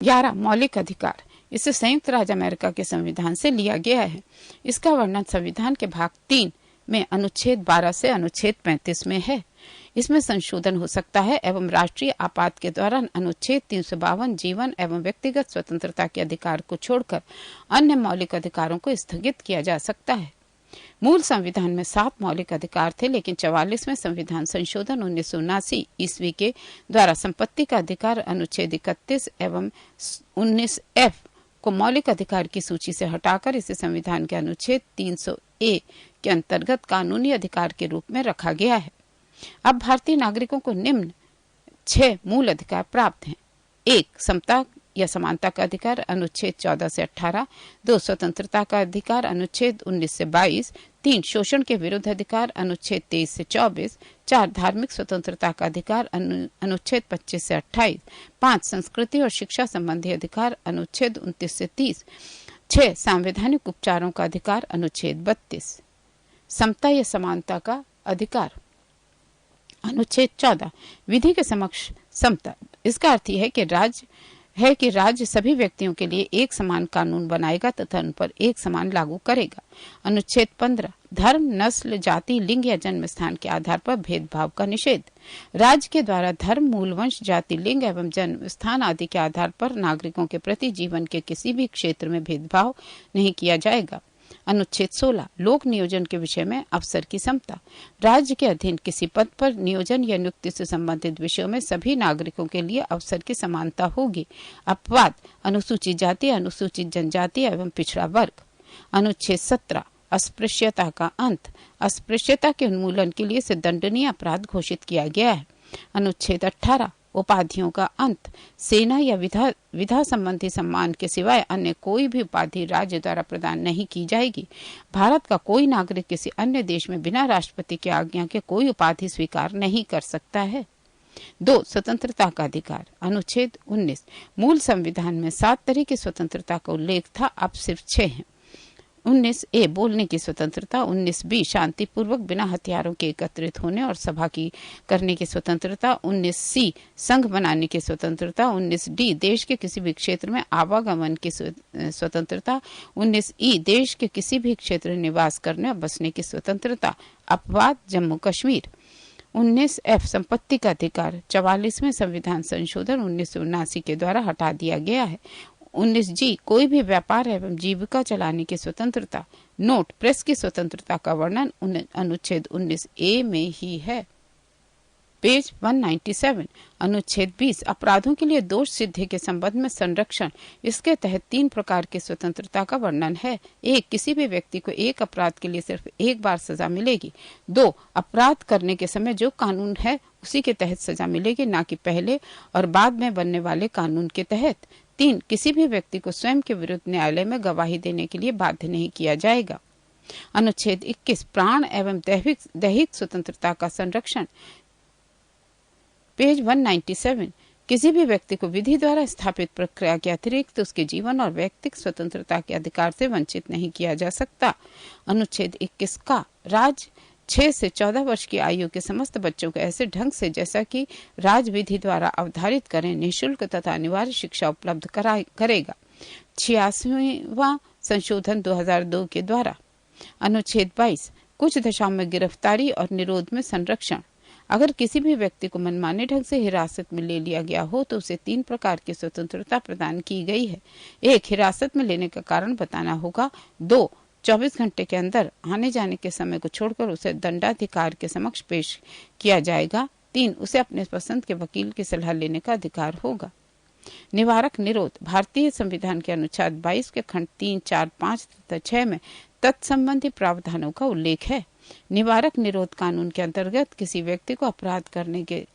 11 मौलिक अधिकार। इसे संयुक्त राज्य अमेरिका के संविधान से लिया गया है। इसका वर्णन संविधान के भाग 3 में अनुच्छेद 12 से अनुच्छेद 35 में है। इसमें संशोधन हो सकता है एवं राष्ट्रीय आपात के दौरान अनुच्छेद 352 जीवन एवं व्यक्तिगत स्वतंत्रता के अधिकार को छोड़कर अन्य मौलिक अधिकारों को स्थगित किया जा सकता है। मूल संविधान में 7 मौलिक अधिकार थे, लेकिन 44वें संविधान संशोधन 1979 ईस्वी के द्वारा संपत्ति का अधिकार अनुच्छेद 31 एवं 19F को मौलिक अधिकार की सूची से हटाकर इसे संविधान के अनुच्छेद 300A के अंतर्गत कानूनी अधिकार के रूप में रखा गया है। अब भारतीय नागरिकों को निम्न 6 मूल अधिकार प्राप्त हैं। 1 समता या समानता का अधिकार अनुच्छेद 14 से 18, 2 स्वतंत्रता का अधिकार अनुच्छेद 19 से 22, 3 शोषण के विरुद्ध अधिकार अनुच्छेद 23 से 24, 4 धार्मिक स्वतंत्रता का अधिकार अनुच्छेद 25 से 28, 5 संस्कृति और शिक्षा संबंधी अधिकार अनुच्छेद 29 से 30, 6 संवैधानिक उपचारों का अधिकार अनुच्छेद 32। समता या समानता का अधिकार अनुच्छेद 14 विधि के समक्ष समता। इसका अर्थ यह है कि राज्य सभी व्यक्तियों के लिए एक समान कानून बनाएगा तथा उन पर एक समान लागू करेगा। अनुच्छेद 15 धर्म, नस्ल, जाति, लिंग या जन्म स्थान के आधार पर भेदभाव का निषेध। राज्य के द्वारा धर्म, मूल वंश, जाति, लिंग एवं जन्म स्थान आदि के आधार पर नागरिकों के प्रति जीवन के किसी भी क्षेत्र में भेदभाव नहीं किया जाएगा। अनुच्छेद 16 लोक नियोजन के विषय में अवसर की समता। राज्य के अधीन किसी पद पर नियोजन या नियुक्ति से संबंधित विषयों में सभी नागरिकों के लिए अवसर की समानता होगी। अपवाद अनुसूचित जाति, अनुसूचित जनजाति एवं पिछड़ा वर्ग। अनुच्छेद 17 अस्पृश्यता का अंत। अस्पृश्यता के उन्मूलन के लिए इसे दंडनीय अपराध घोषित किया गया है। अनुच्छेद 18 उपाधियों का अंत। सेना या विधा संबंधी सम्मान के सिवाय अन्य कोई भी उपाधि राज्य द्वारा प्रदान नहीं की जाएगी। भारत का कोई नागरिक किसी अन्य देश में बिना राष्ट्रपति की आज्ञा के कोई उपाधि स्वीकार नहीं कर सकता है। 2 स्वतंत्रता का अधिकार। अनुच्छेद 19 मूल संविधान में 7 तरह की स्वतंत्रता का उल्लेख था, अब सिर्फ 6 हैं। 19A बोलने की स्वतंत्रता, 19B शांतिपूर्वक बिना हथियारों के एकत्रित होने और सभा की करने की स्वतंत्रता, 19C संघ बनाने की स्वतंत्रता, 19D देश के किसी भी क्षेत्र में आवागमन की स्वतंत्रता, 19E देश के किसी भी क्षेत्र में निवास करने और बसने की स्वतंत्रता। अपवाद जम्मू कश्मीर। 19F संपत्ति का अधिकार 44वें संविधान संशोधन 1979 के द्वारा हटा दिया गया है। 19G कोई भी व्यापार एवं जीविका चलाने की स्वतंत्रता। नोट प्रेस की स्वतंत्रता का वर्णन अनुच्छेद 19A में ही है। पेज 197 अनुच्छेद 20 अपराधों के लिए दोष सिद्धि के संबंध में संरक्षण। इसके तहत 3 प्रकार की स्वतंत्रता का वर्णन है। 1 किसी भी व्यक्ति को एक अपराध के लिए सिर्फ एक बार सजा मिलेगी। 2 अपराध करने के समय जो कानून है उसी के तहत सजा मिलेगी, न कि पहले और बाद में बनने वाले कानून के तहत। 3 किसी भी व्यक्ति को स्वयं के विरुद्ध न्यायालय में गवाही देने के लिए बाध्य नहीं किया जाएगा। अनुच्छेद 21 प्राण एवं दैहिक स्वतंत्रता का संरक्षण। पेज 197 किसी भी व्यक्ति को विधि द्वारा स्थापित प्रक्रिया के अतिरिक्त उसके जीवन और व्यक्तिगत स्वतंत्रता के अधिकार से वंचित नहीं किया जा सकता। अनुच्छेद 21 का राज्य 6 से 14 वर्ष की आयु के समस्त बच्चों को ऐसे ढंग से जैसा कि राज विधि द्वारा अवधारित करें निःशुल्क तथा अनिवार्य शिक्षा उपलब्ध करेगा। 86वां संशोधन 2002 के द्वारा। अनुच्छेद 22 कुछ दशाओं में गिरफ्तारी और निरोध में संरक्षण। अगर किसी भी व्यक्ति को मनमाने ढंग से हिरासत में ले लिया गया हो तो उसे 3 प्रकार की स्वतंत्रता प्रदान की गई है। 1 हिरासत में लेने का कारण बताना होगा। 2 24 घंटे के अंदर आने जाने के समय को छोड़कर उसे दंडाधिकारी के समक्ष पेश किया जाएगा। 3 उसे अपने पसंद के वकील की सलाह लेने का अधिकार होगा। निवारक निरोध भारतीय संविधान के अनुच्छेद 22 के खंड 3, 4, 5 तथा 6 में तत्संबंधी प्रावधानों का उल्लेख है। निवारक निरोध कानून के अंतर्गत किसी व्यक्ति को अपराध करने के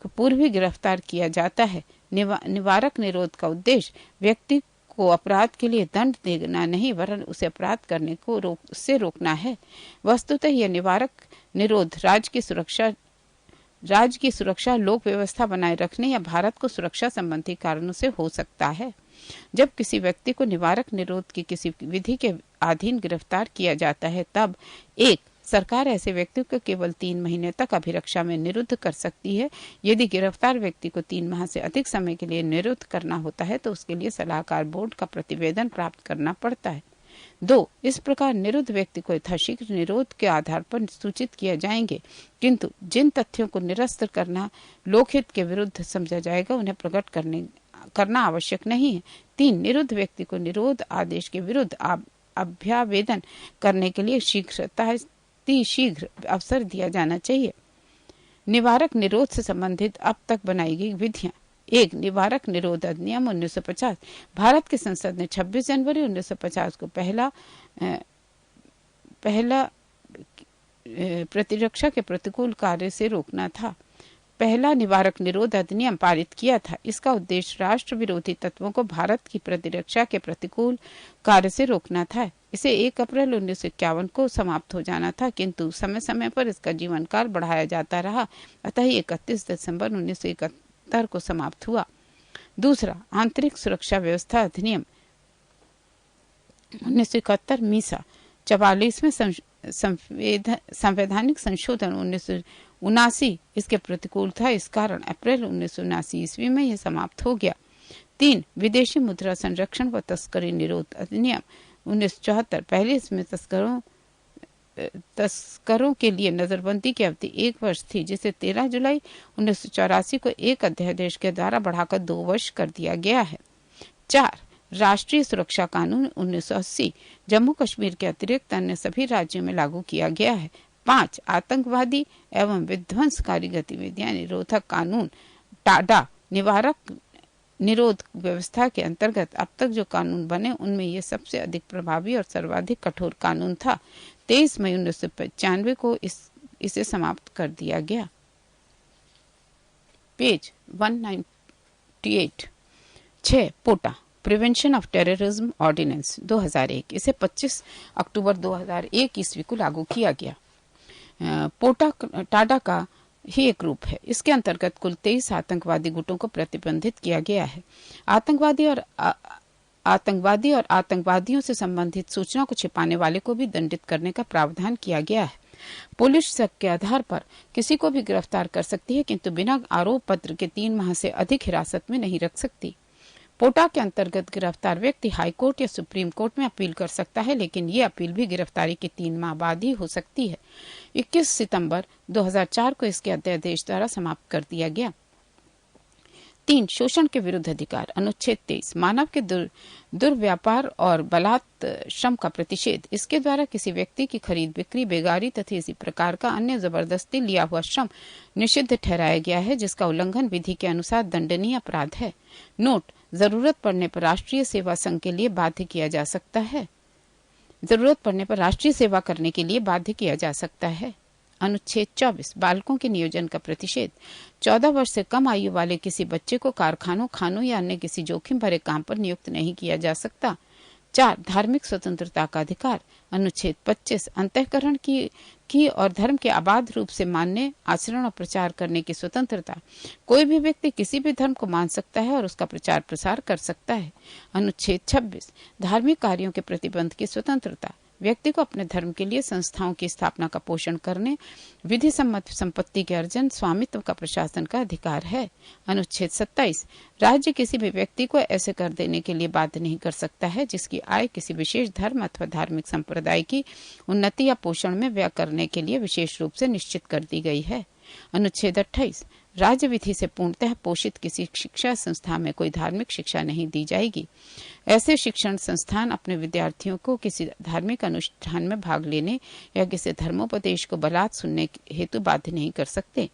पूर्व ही गिरफ्तार किया जाता है। निवारक निरोध का उद्देश्य व्यक्ति को अपराध के लिए दंड देना नहीं वरन उसे अपराध करने को रोकना है। वस्तुतः यह निवारक निरोध राज्य की सुरक्षा, लोक व्यवस्था बनाए रखने या भारत को सुरक्षा संबंधी कारणों से हो सकता है। जब किसी व्यक्ति को निवारक निरोध की किसी विधि के अधीन गिरफ्तार किया जाता है तब 1 सरकार ऐसे व्यक्तियों को केवल 3 महीने तक अभिरक्षा में निरुद्ध कर सकती है। यदि गिरफ्तार व्यक्ति को 3 माह से अधिक समय के लिए निरुद्ध करना होता है तो उसके लिए सलाहकार बोर्ड का प्रतिवेदन प्राप्त करना पड़ता है। 2. इस प्रकार निरुद्ध व्यक्ति को यथाशीघ्र निरोध के आधार पर सूचित किया जाएंगे, किंतु जिन तथ्यों को निरस्त करना लोकहित के विरुद्ध समझा जाएगा उन्हें प्रकट करना आवश्यक नहीं है। 3. निरुद्ध व्यक्ति को निरोध आदेश के विरुद्ध अभ्यावेदन करने के लिए शीघ्र अवसर दिया जाना चाहिए। निवारक निरोध से संबंधित अब तक बनाई गई विधियां। 1. निवारक निरोध अधिनियम 1950। भारत की संसद ने 26 जनवरी 1950 को पहला प्रतिरक्षा के प्रतिकूल कार्य से रोकना था। पहला निवारक निरोध अधिनियम पारित किया था। इसका उद्देश्य राष्ट्र विरोधी तत्वों को भारत की प्रतिरक्षा के प्रतिकूल कार्य से रोकना था। इसे 1 अप्रैल 1951 को समाप्त हो जाना था, किंतु समय समय पर इसका जीवन काल बढ़ाया जाता रहा, अतः 31 दिसंबर 1971 को समाप्त हुआ। दूसरा, आंतरिक सुरक्षा व्यवस्था अधिनियम 1971 मीसा। 44वें संवैधानिक संशोधन 1979 इसके प्रतिकूल था। इस कारण अप्रैल 1979 ईस्वी में यह समाप्त हो गया। 3. विदेशी मुद्रा संरक्षण व तस्करी निरोध अधिनियम 1974। पहले इसमें तस्करों के लिए नजरबंदी की अवधि 1 वर्ष थी, जिसे 13 जुलाई 1984 को एक अध्यादेश के द्वारा बढ़ाकर 2 वर्ष कर दिया गया है। 4. राष्ट्रीय सुरक्षा कानून 1980 जम्मू कश्मीर के अतिरिक्त अन्य सभी राज्यों में लागू किया गया है। 5. आतंकवादी एवं विध्वंसकारी गतिविधियां निरोधक कानून टाडा। निवारक निरोध व्यवस्था के अंतर्गत अब तक जो कानून बने उनमें ये सबसे अधिक प्रभावी और सर्वाधिक कठोर कानून था। 23 मई 1995 को इसे समाप्त कर दिया गया। Page 198। 6. POTA prevention of terrorism ordinance 2001। इसे 25 अक्टूबर 2001 ईस्वी को लागू किया गया। पोटा टाडा का ही एक रूप है। इसके अंतर्गत कुल 23 आतंकवादी गुटों को प्रतिबंधित किया गया है। आतंकवादी और आतंकवादियों से संबंधित सूचना को छिपाने वाले को भी दंडित करने का प्रावधान किया गया है। पुलिस शक के आधार पर किसी को भी गिरफ्तार कर सकती है, किंतु बिना आरोप पत्र के 3 माह से अधिक हिरासत में नहीं रख सकती। पोटा के अंतर्गत गिरफ्तार व्यक्ति हाई कोर्ट या सुप्रीम कोर्ट में अपील कर सकता है, लेकिन ये अपील भी गिरफ्तारी के 3 माह बाद ही हो सकती है। 21 सितंबर 2004 को इसके अध्यादेश द्वारा समाप्त कर दिया गया। 3. शोषण के विरुद्ध अधिकार अनुच्छेद 23 मानव के दुर्व्यापार और बलात् श्रम का प्रतिषेध। इसके द्वारा किसी व्यक्ति की खरीद बिक्री, बेगारी तथा इसी प्रकार का अन्य जबरदस्ती लिया हुआ श्रम निषिद्ध ठहराया गया है, जिसका उल्लंघन विधि के अनुसार दंडनीय अपराध है। नोट, जरूरत पड़ने पर राष्ट्रीय सेवा संघ के लिए बाध्य किया जा सकता है। जरूरत पड़ने पर राष्ट्रीय सेवा करने के लिए बाध्य किया जा सकता है। अनुच्छेद 24 बालकों के नियोजन का प्रतिषेध। 14 वर्ष से कम आयु वाले किसी बच्चे को कारखानों, खानों या अन्य किसी जोखिम भरे काम पर नियुक्त नहीं किया जा सकता। 4. धार्मिक स्वतंत्रता का अधिकार अनुच्छेद 25 अंतःकरण की और धर्म के अबाध रूप से मानने, आचरण और प्रचार करने की स्वतंत्रता। कोई भी व्यक्ति किसी भी धर्म को मान सकता है और उसका प्रचार प्रसार कर सकता है। अनुच्छेद 26 धार्मिक कार्यों के प्रतिबंध की स्वतंत्रता। व्यक्ति को अपने धर्म के लिए संस्थाओं की स्थापना का पोषण करने, विधि सम्मत संपत्ति के अर्जन, स्वामित्व का प्रशासन का अधिकार है। अनुच्छेद 27 राज्य किसी भी व्यक्ति को ऐसे कर देने के लिए बाध्य नहीं कर सकता है जिसकी आय किसी विशेष धर्म अथवा धार्मिक संप्रदाय की उन्नति या पोषण में व्यय करने के लिए विशेष रूप से निश्चित कर दी गई है। अनुच्छेद 28 राज्य विधि से पूर्णतः पोषित किसी शिक्षा संस्था में कोई धार्मिक शिक्षा नहीं दी जाएगी। ऐसे शिक्षण संस्थान अपने विद्यार्थियों को किसी धार्मिक अनुष्ठान में भाग लेने या किसी धर्मोपदेश को बलात् सुनने हेतु बाध्य नहीं कर सकते।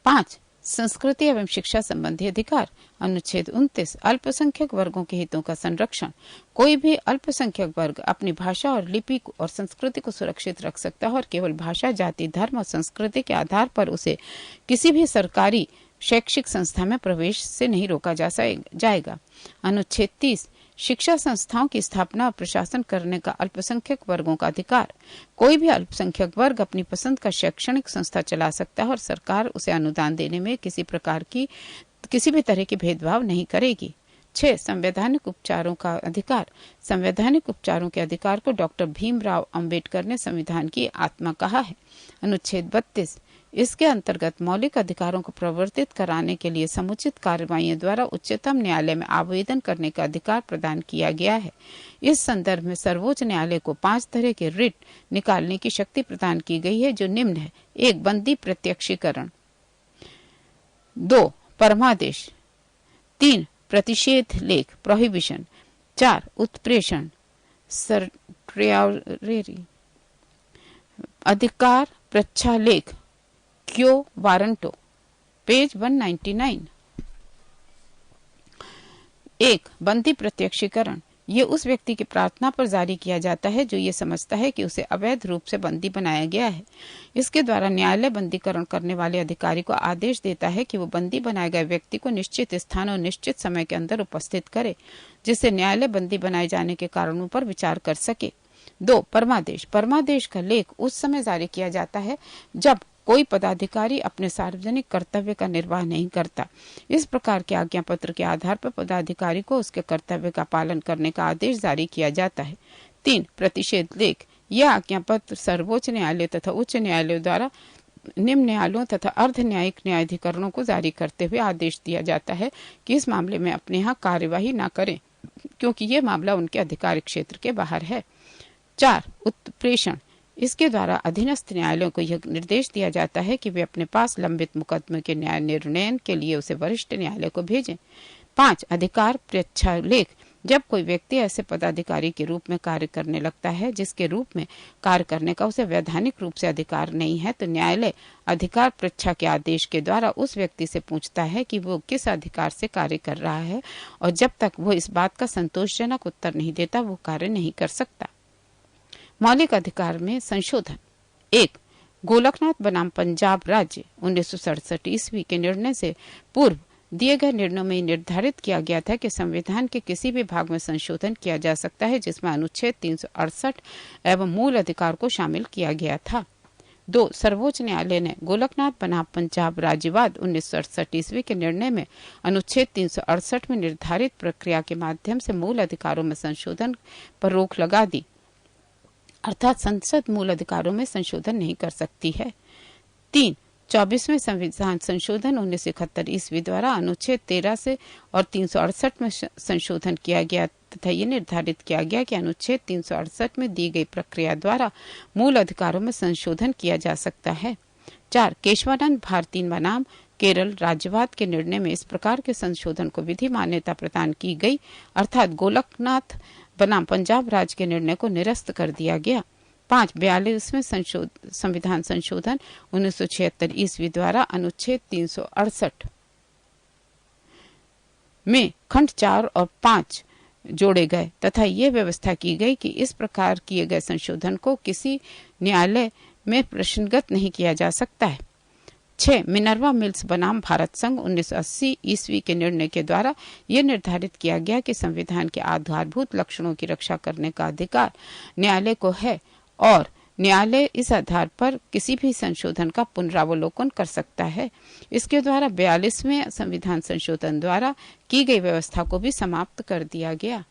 5. संस्कृति एवं शिक्षा संबंधी अधिकार अनुच्छेद 29 अल्पसंख्यक वर्गों के हितों का संरक्षण। कोई भी अल्पसंख्यक वर्ग अपनी भाषा और लिपि और संस्कृति को सुरक्षित रख सकता है और केवल भाषा, जाति, धर्म और संस्कृति के आधार पर उसे किसी भी सरकारी शैक्षिक संस्था में प्रवेश से नहीं रोका जाएगा। अनुच्छेद 30 शिक्षा संस्थाओं की स्थापना और प्रशासन करने का अल्पसंख्यक वर्गों का अधिकार। कोई भी अल्पसंख्यक वर्ग अपनी पसंद का शैक्षणिक संस्था चला सकता है और सरकार उसे अनुदान देने में किसी भी तरह की भेदभाव नहीं करेगी। 6. संवैधानिक उपचारों का अधिकार। संवैधानिक उपचारों के अधिकार को डॉक्टर भीमराव अंबेडकर ने संविधान की आत्मा कहा है। अनुच्छेद 32 इसके अंतर्गत मौलिक अधिकारों को प्रवर्तित कराने के लिए समुचित कार्रवाइयों द्वारा उच्चतम न्यायालय में आवेदन करने का अधिकार प्रदान किया गया है। इस संदर्भ में सर्वोच्च न्यायालय को 5 तरह के रिट निकालने की शक्ति प्रदान की गई है, जो निम्न है। 1. बंदी प्रत्यक्षीकरण। 2. परमादेश। 3. प्रतिषेध लेख प्रोहिबिशन। 4. उत्प्रेषण सर्टियरी। अधिकार प्रच्छालेख क्यो वारंटो, पेज 199। 1. बंदी प्रत्यक्षीकरण। ये उस व्यक्ति की प्रार्थना पर जारी किया जाता है जो ये समझता है कि उसे अवैध रूप से बंदी बनाया गया है। इसके द्वारा न्यायालय बंदीकरण करने वाले अधिकारी को आदेश देता है कि वो बंदी बनाए गए व्यक्ति को निश्चित स्थान और निश्चित समय के अंदर उपस्थित करे, जिससे न्यायालय बंदी बनाए जाने के कारणों पर विचार कर सके। 2. परमादेश। परमादेश का लेख उस समय जारी किया जाता है जब कोई पदाधिकारी अपने सार्वजनिक कर्तव्य का निर्वाह नहीं करता। इस प्रकार के आज्ञा पत्र के आधार पर पदाधिकारी को उसके कर्तव्य का पालन करने का आदेश जारी किया जाता है। 3. प्रतिषेध लेख। यह आज्ञा पत्र सर्वोच्च न्यायालय तथा उच्च न्यायालयों द्वारा निम्न न्यायालयों तथा अर्ध न्यायिक न्यायाधिकरणों को जारी करते हुए आदेश दिया जाता है कि इस मामले में अपने यहाँ कार्यवाही न करें, क्योंकि यह मामला उनके अधिकार क्षेत्र के बाहर है। 4. उत्प्रेषण। इसके द्वारा अधीनस्थ न्यायालयों को यह निर्देश दिया जाता है कि वे अपने पास लंबित मुकदमे के न्याय निर्णय के लिए उसे वरिष्ठ न्यायालय को भेजें। 5. अधिकार प्रच्छालेख। जब कोई व्यक्ति ऐसे पदाधिकारी के रूप में कार्य करने लगता है जिसके रूप में कार्य करने का उसे वैधानिक रूप से अधिकार नहीं है, तो न्यायालय अधिकार प्रच्छा के आदेश के द्वारा उस व्यक्ति से पूछता है कि वो किस अधिकार से कार्य कर रहा है, और जब तक वो इस बात का संतोषजनक उत्तर नहीं देता वो कार्य नहीं कर सकता। मौलिक अधिकार में संशोधन। 1. गोलकनाथ बनाम पंजाब राज्य 1967 ईस्वी के निर्णय से पूर्व दिए गए निर्णयों में निर्धारित किया गया था कि संविधान के किसी भी भाग में संशोधन किया जा सकता है जिसमें अनुच्छेद 368 एवं मूल अधिकार को शामिल किया गया था। 2. सर्वोच्च न्यायालय ने गोलकनाथ बनाम पंजाब राज्यवाद 1968 ईस्वी के निर्णय में अनुच्छेद 368 में निर्धारित प्रक्रिया के माध्यम से मूल अधिकारों में संशोधन पर रोक लगा दी, अर्थात संसद मूल अधिकारों में संशोधन नहीं कर सकती है। 3. 24वें संविधान संशोधन 1971 ईस्वी द्वारा अनुच्छेद 13 से और 368 में संशोधन किया गया तथा ये निर्धारित किया गया कि अनुच्छेद 368 में दी गई प्रक्रिया द्वारा मूल अधिकारों में संशोधन किया जा सकता है। 4. केशवानंद भारती बनाम केरल राज्यवाद के निर्णय में इस प्रकार के संशोधन को विधि मान्यता प्रदान की गई, अर्थात गोलकनाथ बनाम पंजाब राज्य के निर्णय को निरस्त कर दिया गया। 5. 42वें संविधान संशोधन 1976 ईस्वी द्वारा अनुच्छेद 368 में खंड 4 और 5 जोड़े गए तथा ये व्यवस्था की गई कि इस प्रकार किए गए संशोधन को किसी न्यायालय में प्रश्नगत नहीं किया जा सकता है। 6. मिनर्वा मिल्स बनाम भारत संघ 1980 ईस्वी के निर्णय के द्वारा यह निर्धारित किया गया कि संविधान के आधारभूत लक्षणों की रक्षा करने का अधिकार न्यायालय को है और न्यायालय इस आधार पर किसी भी संशोधन का पुनरावलोकन कर सकता है। इसके द्वारा 42वें संविधान संशोधन द्वारा की गई व्यवस्था को भी समाप्त कर दिया गया।